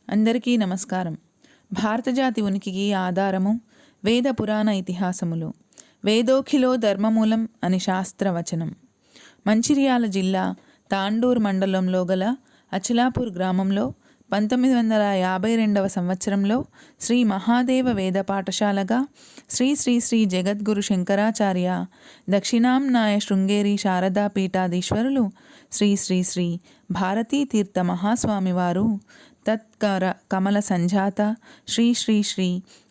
అందరికీ నమస్కారం. భారత జాతి ఉనికికి ఆధారము వేద పురాణ ఇతిహాసములు. వేదోఖిలో ధర్మమూలం అని శాస్త్రవచనం. మంచిర్యాల జిల్లా తాండూర్ మండలంలో గల అచలాపూర్ గ్రామంలో 1952వ సంవత్సరంలో శ్రీ మహాదేవ వేద పాఠశాలగా శ్రీ శ్రీ శ్రీ జగద్గురు శంకరాచార్య దక్షిణాంనాయ శృంగేరి శారదా పీఠాధీశ్వరులు శ్రీ శ్రీ శ్రీ భారతీ తీర్థ మహాస్వామివారు తత్కర కమల సంజాత శ్రీ శ్రీ శ్రీ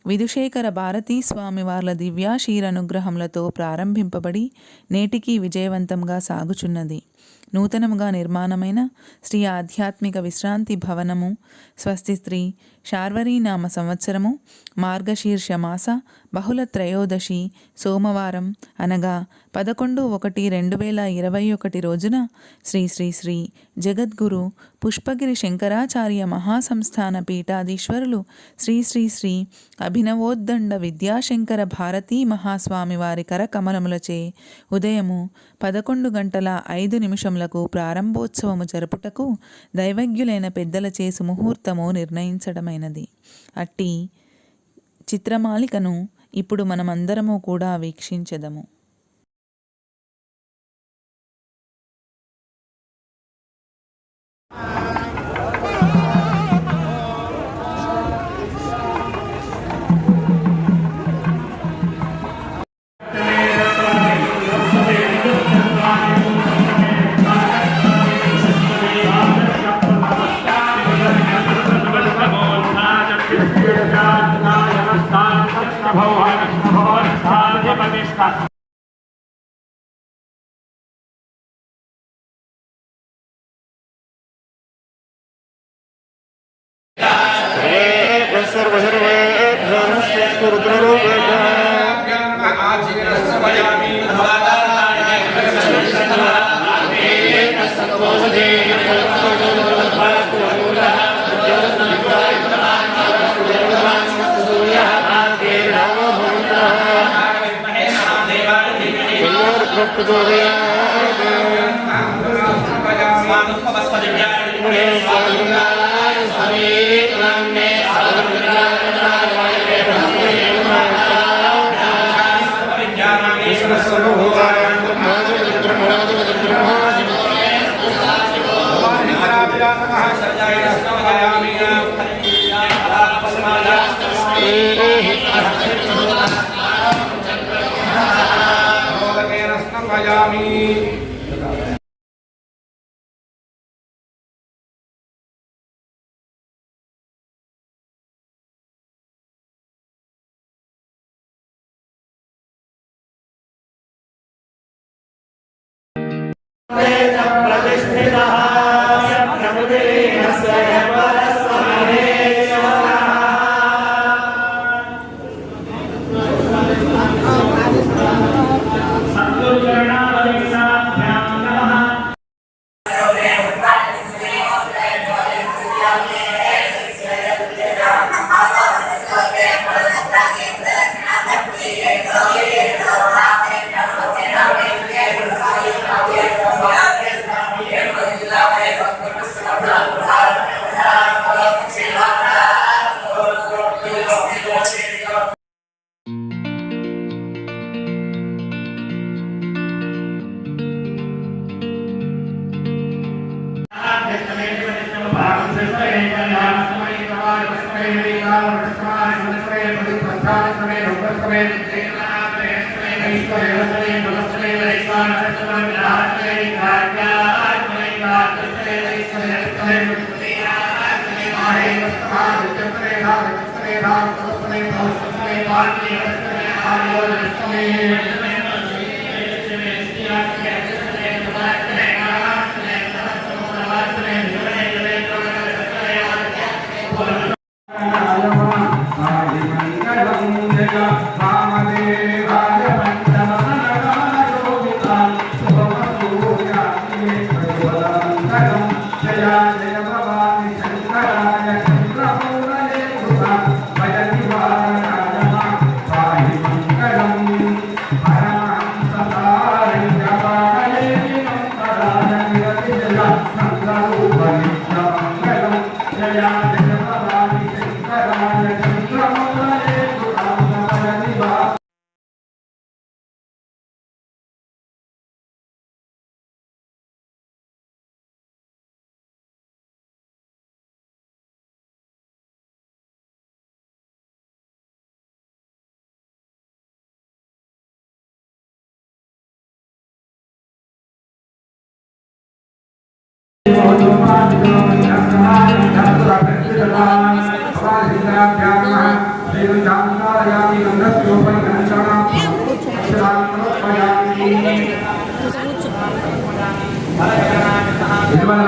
విధుశేఖర భారతీ స్వామివార్ల దివ్యాశీరనుగ్రహములతో ప్రారంభింపబడి నేటికి విజయవంతంగా సాగుచున్నది. నూతనముగా నిర్మాణమైన శ్రీ ఆధ్యాత్మిక విశ్రాంతి భవనము స్వస్తి స్త్రీ శార్వరీనామ సంవత్సరము మార్గశీర్ష మాస బహుళ త్రయోదశి సోమవారం అనగా 11/1/2021 రోజున శ్రీ శ్రీ శ్రీ జగద్గురు పుష్పగిరి శంకరాచార్య మహాసంస్థాన పీఠాధీశ్వరులు శ్రీ శ్రీ శ్రీ అభినవోద్దండ విద్యాశంకర భారతీ మహాస్వామి వారి కరకమలములచే ఉదయము 11:05 ప్రారంభోత్సవము జరుపుటకు దైవజ్ఞులైన పెద్దల చేసు ముహూర్తము నిర్ణయించడమైనది. అట్టి చిత్రమాలికను ఇప్పుడు మనమందరము కూడా వీక్షించెదము. Jaya ఇటువంటి